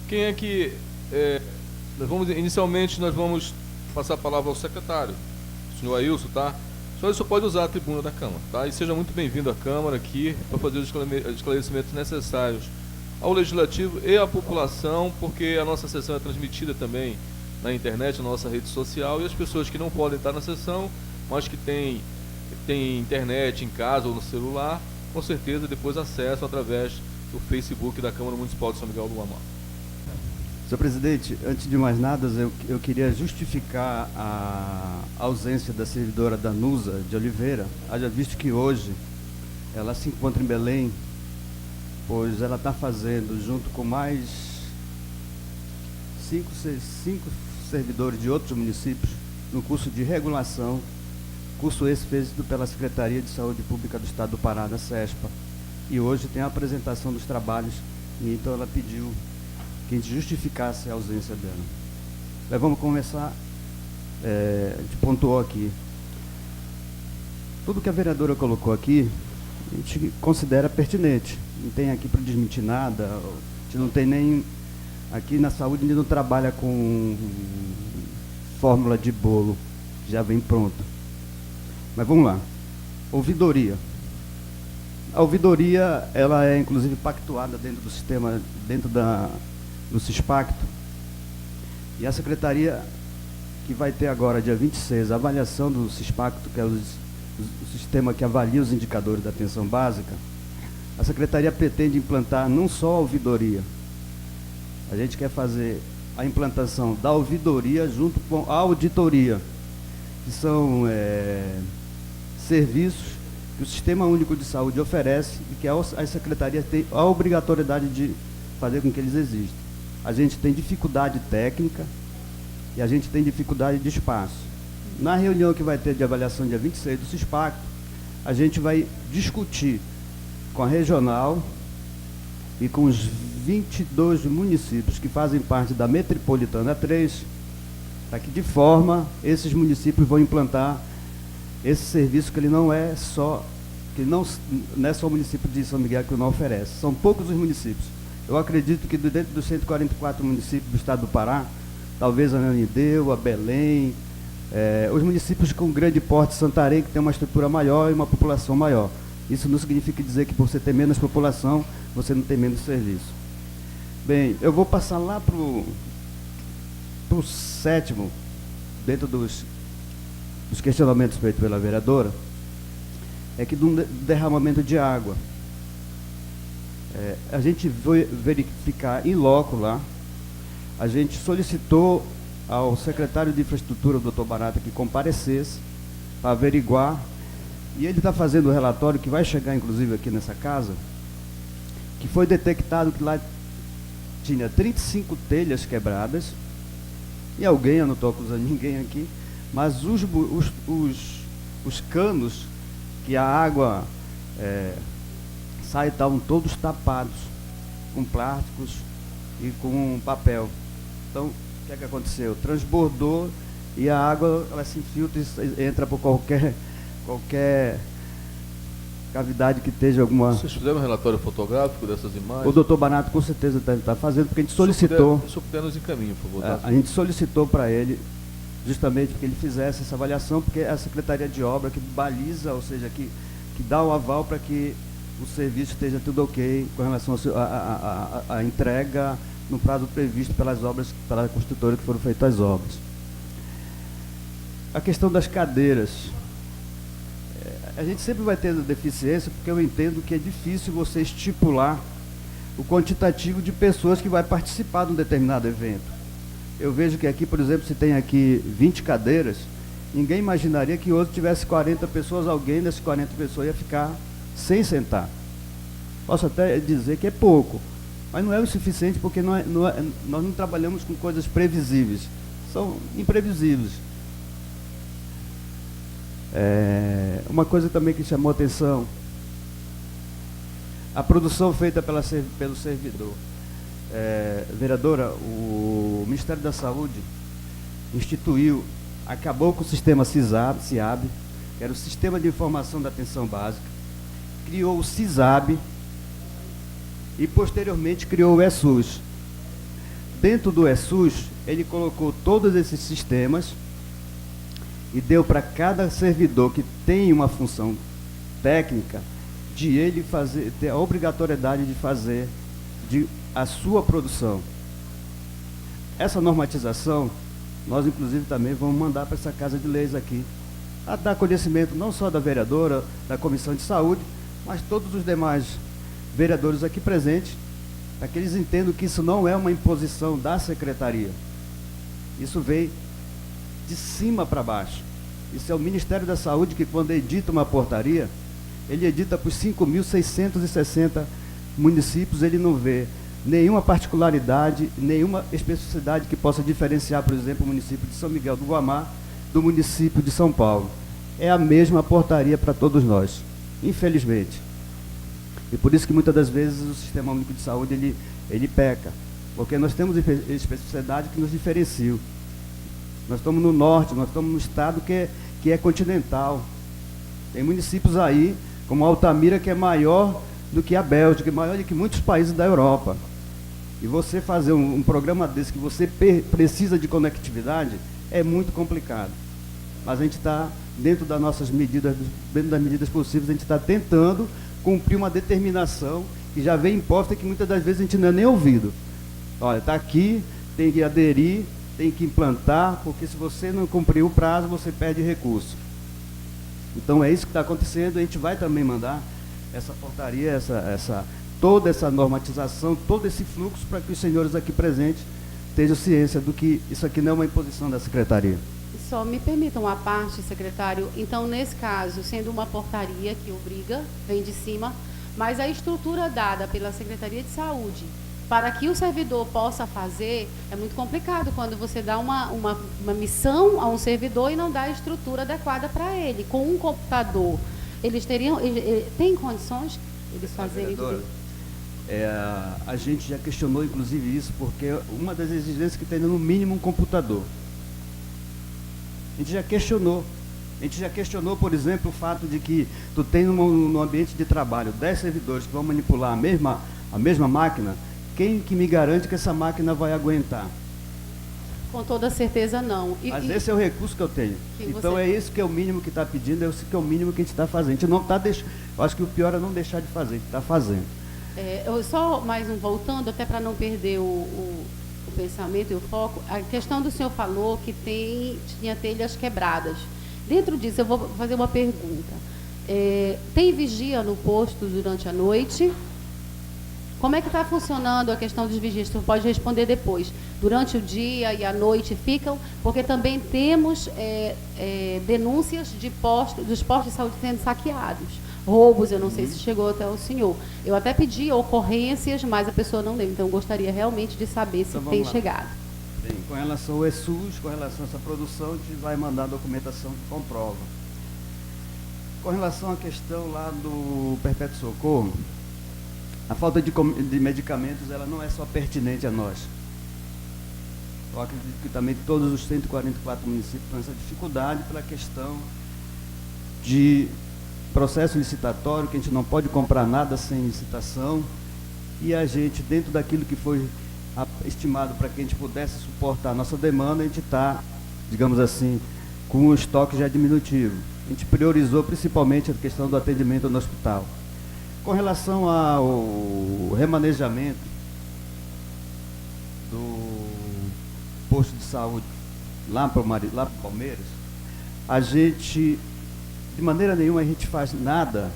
Quem é que... inicialmente, nós vamos passar a palavra ao secretário, o senhor Ailson, tá? O senhor só pode usar a tribuna da Câmara, tá? E seja muito bem-vindo à Câmara aqui para fazer os esclarecimentos necessários ao Legislativo e à população, porque a nossa sessão é transmitida também na internet, na nossa rede social, e as pessoas que não podem estar na sessão, mas que têm internet em casa ou no celular, com certeza depois acessam através do Facebook da Câmara Municipal de São Miguel do Amaro. Senhor presidente, antes de mais nada, eu queria justificar a ausência da servidora Danusa de Oliveira, haja visto que hoje ela se encontra em Belém, pois ela está fazendo, junto com mais cinco servidores de outros municípios, no curso de regulação, curso esse feito pela Secretaria de Saúde Pública do Estado do Pará, da SESPA, e hoje tem a apresentação dos trabalhos, e então ela pediu que a gente justificasse a ausência dela. Mas vamos começar, a gente pontuou aqui. Tudo que a vereadora colocou aqui, a gente considera pertinente. Não tem aqui para desmentir nada, a gente não tem nem... Aqui na saúde a gente não trabalha com fórmula de bolo, que já vem pronto. Mas vamos lá. Ouvidoria. A ouvidoria, ela é inclusive pactuada dentro do sistema, do CISPACTO, e a secretaria que vai ter agora, dia 26, a avaliação do CISPACTO, que é o sistema que avalia os indicadores da atenção básica, a secretaria pretende implantar não só a ouvidoria, a gente quer fazer a implantação da ouvidoria junto com a auditoria, que são serviços que o Sistema Único de Saúde oferece e que a secretaria tem a obrigatoriedade de fazer com que eles existam. A gente tem dificuldade técnica e a gente tem dificuldade de espaço. Na reunião que vai ter de avaliação dia 26 do CISPACTO, a gente vai discutir com a regional e com os 22 municípios que fazem parte da Metropolitana 3, para que de forma esses municípios vão implantar esse serviço que ele não é só o município de São Miguel que não oferece. São poucos os municípios. Eu acredito que dentro dos 144 municípios do estado do Pará, talvez a Ananindeua, a Belém, os municípios com grande porte, Santarém, que tem uma estrutura maior e uma população maior. Isso não significa dizer que por você ter menos população, você não tem menos serviço. Bem, eu vou passar lá para o sétimo, dentro dos questionamentos feitos pela vereadora, é que do derramamento de água. A gente foi verificar em loco lá, a gente solicitou ao secretário de Infraestrutura, o doutor Barata, que comparecesse para averiguar, e ele está fazendo o relatório que vai chegar inclusive aqui nessa casa, que foi detectado que lá tinha 35 telhas quebradas, e alguém, eu não estou acusando ninguém aqui, mas os canos que a água sai estavam todos tapados com plásticos e com papel. Então, o que é que aconteceu? Transbordou e a água ela se infiltra e entra por qualquer cavidade que esteja alguma... Vocês fizeram um relatório fotográfico dessas imagens? O doutor Banato com certeza deve estar fazendo, porque a gente solicitou... Se o puder nos encaminhe, por favor. Tá? A gente solicitou para ele, justamente porque ele fizesse essa avaliação, porque é a Secretaria de Obra que baliza, ou seja, que dá o aval para que o serviço esteja tudo ok com relação à entrega no prazo previsto pelas obras, pela construtora que foram feitas as obras. A questão das cadeiras. A gente sempre vai ter deficiência, porque eu entendo que é difícil você estipular o quantitativo de pessoas que vai participar de um determinado evento. Eu vejo que aqui, por exemplo, se tem aqui 20 cadeiras, ninguém imaginaria que hoje tivesse 40 pessoas, alguém dessas 40 pessoas ia ficar sem sentar. Posso até dizer que é pouco, mas não é o suficiente, porque nós não trabalhamos com coisas previsíveis, são imprevisíveis. Uma coisa também que chamou a atenção, a produção feita pelo servidor. Vereadora, o Ministério da Saúde acabou com o sistema SIAB, que era o Sistema de Informação da Atenção Básica, criou o CISAB e posteriormente criou o ESUS. dentro do ESUS, ele colocou todos esses sistemas e deu para cada servidor que tem uma função técnica de ele ter a obrigatoriedade de fazer a sua produção. Essa normatização, nós inclusive também vamos mandar para essa Casa de Leis aqui, a dar conhecimento não só da vereadora, da Comissão de Saúde, mas todos os demais vereadores aqui presentes, para que eles entendam que isso não é uma imposição da Secretaria. Isso veio de cima para baixo. Isso é o Ministério da Saúde que, quando edita uma portaria, ele edita para os 5.660 municípios, ele não vê nenhuma particularidade, nenhuma especificidade que possa diferenciar, por exemplo, o município de São Miguel do Guamá do município de São Paulo. É a mesma portaria para todos nós, infelizmente. E por isso que muitas das vezes o Sistema Único de Saúde ele peca, porque nós temos especificidade que nos diferenciam. Nós estamos no norte, nós estamos no estado que é continental. Tem municípios aí, como Altamira, que é maior do que a Bélgica, maior do que muitos países da Europa. E você fazer um programa desse que você precisa de conectividade é muito complicado. Mas a gente está, dentro das nossas medidas, dentro das medidas possíveis, a gente está tentando cumprir uma determinação que já vem imposta e que muitas das vezes a gente não é nem ouvido. Olha, está aqui, tem que aderir, tem que implantar, porque se você não cumprir o prazo, você perde recurso. Então é isso que está acontecendo. A gente vai também mandar essa portaria, toda essa normatização, todo esse fluxo, para que os senhores aqui presentes tenham ciência do que isso aqui não é uma imposição da Secretaria. Só me permitam uma parte, secretário. Então, nesse caso, sendo uma portaria que obriga, vem de cima, mas a estrutura dada pela Secretaria de Saúde para que o servidor possa fazer, é muito complicado quando você dá uma missão a um servidor e não dá a estrutura adequada para ele. Com um computador, eles têm condições eles fazerem tudo? A gente já questionou, inclusive, isso, porque uma das exigências que tem no mínimo um computador. A gente já questionou, por exemplo, o fato de que tu tem no ambiente de trabalho 10 servidores que vão manipular a mesma máquina, quem que me garante que essa máquina vai aguentar? Com toda certeza não. Mas esse é o recurso que eu tenho. Então é isso que é o mínimo que está pedindo, é isso que é o mínimo que a gente está fazendo. A gente não está deixando. Eu acho que o pior é não deixar de fazer, a gente está fazendo. Só mais voltando, até para não perder o pensamento e o foco, a questão do senhor falou que tinha telhas quebradas. Dentro disso, eu vou fazer uma pergunta. Tem vigia no posto durante a noite? Como é que está funcionando a questão dos vigias? Você pode responder depois. Durante o dia e a noite ficam? Porque também temos denúncias dos postos de saúde sendo saqueados. Roubos, eu não sei se chegou até o senhor. Eu até pedi ocorrências, mas a pessoa não deu. Então, eu gostaria realmente de saber se tem chegado. Bem, com relação ao ESUS, com relação a essa produção, a gente vai mandar a documentação que comprova. Com relação à questão lá do Perpétuo Socorro, a falta de medicamentos, ela não é só pertinente a nós. Eu acredito que também todos os 144 municípios têm essa dificuldade pela questão de processo licitatório, que a gente não pode comprar nada sem licitação, e a gente, dentro daquilo que foi estimado para que a gente pudesse suportar a nossa demanda, a gente está, digamos assim, com o estoque já diminutivo. A gente priorizou principalmente a questão do atendimento no hospital. Com relação ao remanejamento do posto de saúde lá para o Palmeiras, a gente, de maneira nenhuma, a gente faz nada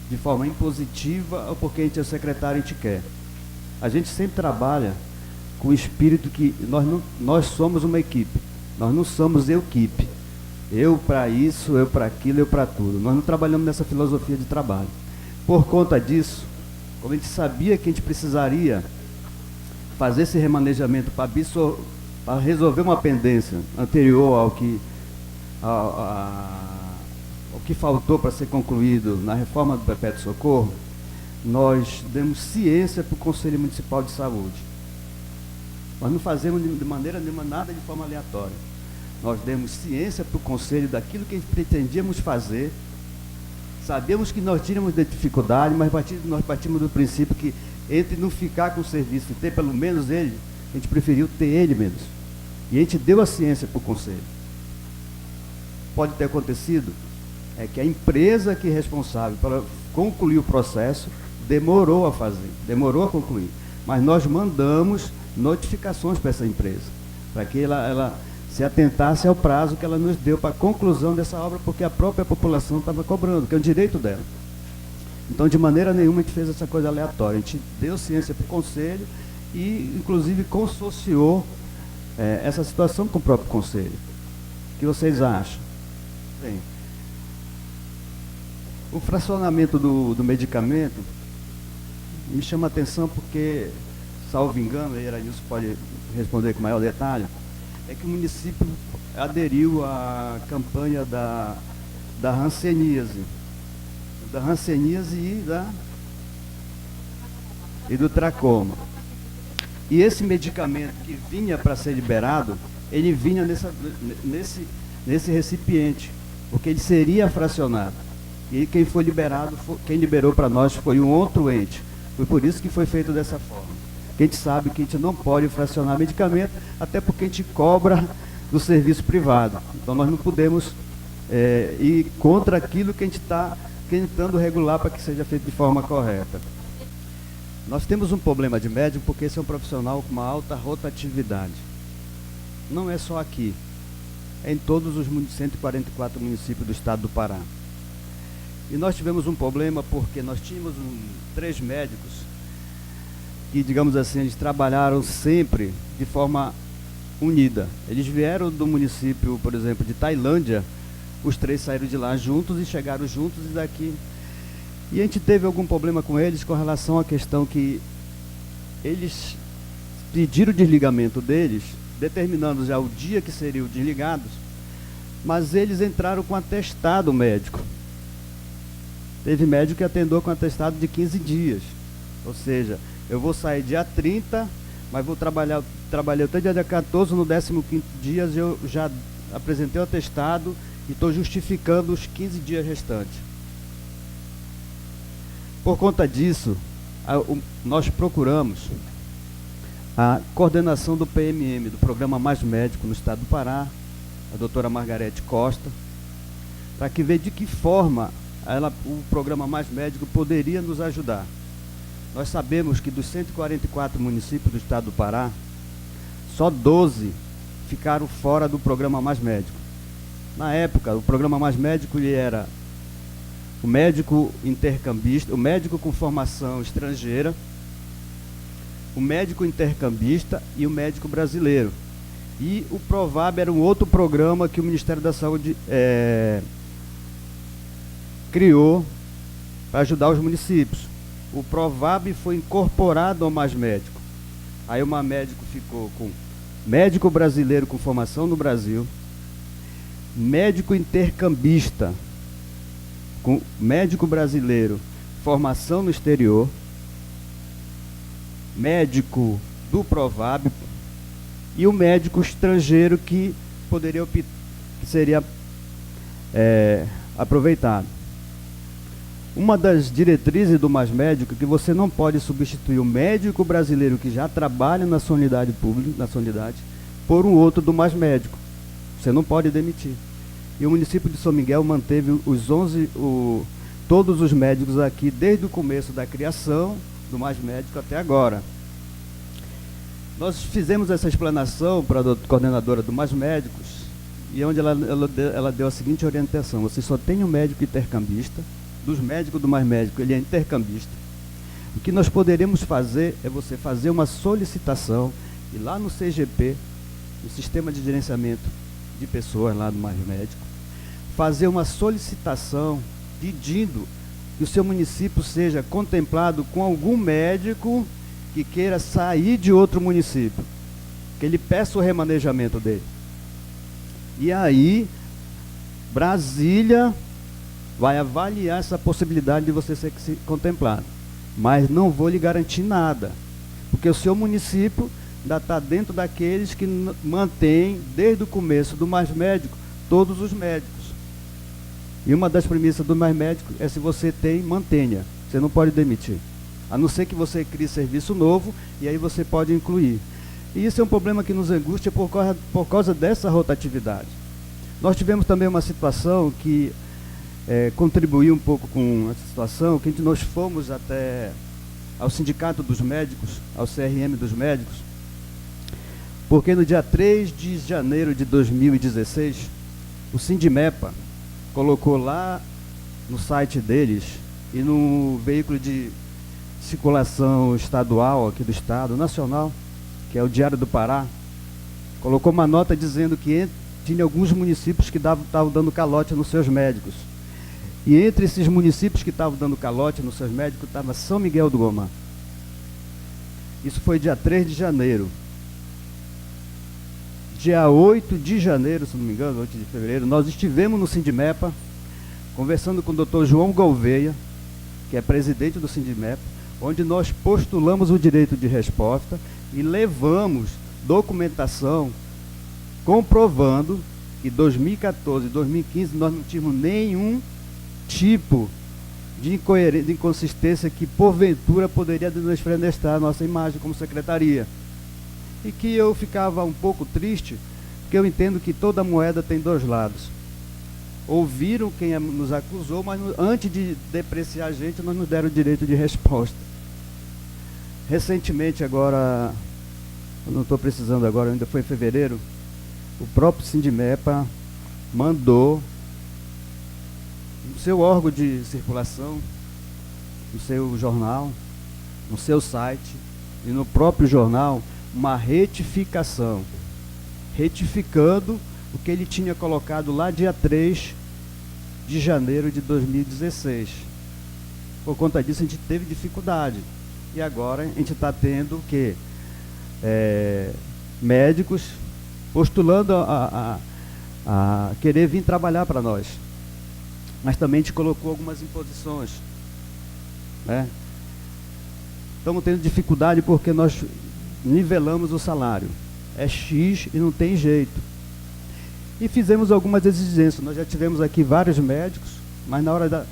de forma impositiva ou porque a gente é secretário e a gente quer. A gente sempre trabalha com o espírito que nós somos uma equipe, nós não somos equipe. Eu para isso, eu para aquilo, eu para tudo. Nós não trabalhamos nessa filosofia de trabalho. Por conta disso, como a gente sabia que a gente precisaria fazer esse remanejamento para resolver uma pendência anterior ao que faltou para ser concluído na reforma do Perpétuo Socorro, nós demos ciência para o Conselho Municipal de Saúde. Nós não fazemos de maneira nenhuma nada de forma aleatória. Nós demos ciência para o Conselho daquilo que pretendíamos fazer. Sabíamos que nós tínhamos dificuldade, mas nós partimos do princípio que, entre não ficar com o serviço e ter pelo menos ele, A gente preferiu ter ele menos. E a gente deu a ciência para o conselho. Pode ter acontecido é que a empresa que é responsável para concluir o processo demorou a fazer, demorou a concluir. Mas nós mandamos notificações para essa empresa, para que ela se atentasse ao prazo que ela nos deu para a conclusão dessa obra, porque a própria população estava cobrando, que é um direito dela. Então, de maneira nenhuma, a gente fez essa coisa aleatória. A gente deu ciência para o conselho e, inclusive, consorciou essa situação com o próprio conselho. O que vocês acham? Bem, o fracionamento do medicamento me chama a atenção porque, salvo engano, e Erailson pode responder com maior detalhe, é que o município aderiu à campanha da hanseníase e do tracoma. E esse medicamento que vinha para ser liberado, ele vinha nesse recipiente, porque ele seria fracionado. E quem foi liberado, quem liberou para nós foi um outro ente. Foi por isso que foi feito dessa forma. Porque a gente sabe que a gente não pode fracionar medicamento, até porque a gente cobra do serviço privado. Então nós não podemos ir contra aquilo que a gente está tentando regular para que seja feito de forma correta. Nós temos um problema de médico porque esse é um profissional com uma alta rotatividade. Não é só aqui, é em todos os 144 municípios do estado do Pará. E nós tivemos um problema porque nós tínhamos 3 médicos que, digamos assim, eles trabalharam sempre de forma unida. Eles vieram do município, por exemplo, de Tailândia, os 3 saíram de lá juntos e chegaram juntos e daqui. E a gente teve algum problema com eles com relação à questão que eles pediram o desligamento deles, determinando já o dia que seriam desligados, mas eles entraram com atestado médico. Teve médico que atendeu com atestado de 15 dias. Ou seja, eu vou sair dia 30, mas vou trabalhei até dia 14, no 15º dia eu já apresentei o atestado e estou justificando os 15 dias restantes. Por conta disso, nós procuramos a coordenação do PMM, do Programa Mais Médico no estado do Pará, a doutora Margarete Costa, para que veja de que forma o Programa Mais Médico poderia nos ajudar. Nós sabemos que dos 144 municípios do estado do Pará, só 12 ficaram fora do Programa Mais Médico. Na época, o Programa Mais Médico ele era o médico intercambista, o médico com formação estrangeira, o médico intercambista e o médico brasileiro. E o Provab era um outro programa que o Ministério da Saúde criou para ajudar os municípios. O Provab foi incorporado ao Mais Médico. Aí o Mais Médico ficou com médico brasileiro com formação no Brasil, médico intercambista com médico brasileiro, formação no exterior, médico do Provab e o médico estrangeiro que poderia que seria aproveitado. Uma das diretrizes do Mais Médico é que você não pode substituir o médico brasileiro que já trabalha na sua unidade pública, na sua unidade, por um outro do Mais Médico. Você não pode demitir. E o município de São Miguel manteve todos os médicos aqui desde o começo da criação do Mais Médico até agora. Nós fizemos essa explanação para a coordenadora do Mais Médicos e onde ela deu a seguinte orientação: você só tem um médico intercambista, dos médicos do Mais Médico ele é intercambista. O que nós poderíamos fazer é você fazer uma solicitação e lá no CGP, no Sistema de Gerenciamento de Pessoas lá do Mais Médico, fazer uma solicitação pedindo que o seu município seja contemplado com algum médico que queira sair de outro município, que ele peça o remanejamento dele. E aí, Brasília vai avaliar essa possibilidade de você ser contemplado. Mas não vou lhe garantir nada, porque o seu município ainda está dentro daqueles que mantém, desde o começo do Mais Médico, todos os médicos. E uma das premissas do Mais Médico é: se você tem, mantenha. Você não pode demitir. A não ser que você crie serviço novo, e aí você pode incluir. E isso é um problema que nos angustia por causa dessa rotatividade. Nós tivemos também uma situação que contribuiu um pouco com essa situação, que nós fomos até ao Sindicato dos Médicos, ao CRM dos Médicos, porque no dia 3 de janeiro de 2016, o Sindimepa colocou lá no site deles e no veículo de circulação estadual aqui do estado, nacional, que é o Diário do Pará, colocou uma nota dizendo que tinha alguns municípios que estavam dando calote nos seus médicos. E entre esses municípios que estavam dando calote nos seus médicos estava São Miguel do Gomá. Isso foi dia 3 de janeiro. Dia 8 de janeiro, se não me engano, 8 de fevereiro, nós estivemos no Sindimepa, conversando com o Dr. João Gouveia, que é presidente do Sindimepa, onde nós postulamos o direito de resposta e levamos documentação comprovando que em 2014 e 2015 nós não tínhamos nenhum tipo de inconsistência que porventura poderia desfenestar a nossa imagem como secretaria. E que eu ficava um pouco triste, porque eu entendo que toda moeda tem dois lados. Ouviram quem nos acusou, mas antes de depreciar a gente, nós nos deram o direito de resposta. Recentemente, agora, eu não estou precisando agora, ainda foi em fevereiro, o próprio Sindimepa mandou no seu órgão de circulação, no seu jornal, no seu site e no próprio jornal, uma retificação, retificando o que ele tinha colocado lá dia 3 de janeiro de 2016. Por conta disso a gente teve dificuldade. E agora a gente está tendo o quê? Médicos postulando a querer vir trabalhar para nós. Mas também a gente colocou algumas imposições, né? Estamos tendo dificuldade porque nós nivelamos o salário. É X e não tem jeito. E fizemos algumas exigências. Nós já tivemos aqui vários médicos, mas na hora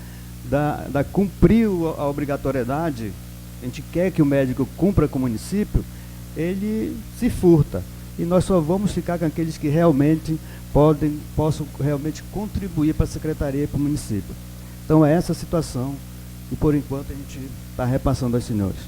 da cumprir a obrigatoriedade, a gente quer que o médico cumpra com o município, ele se furta. E nós só vamos ficar com aqueles que realmente possam realmente contribuir para a secretaria e para o município. Então é essa a situação e por enquanto a gente está repassando aos senhores.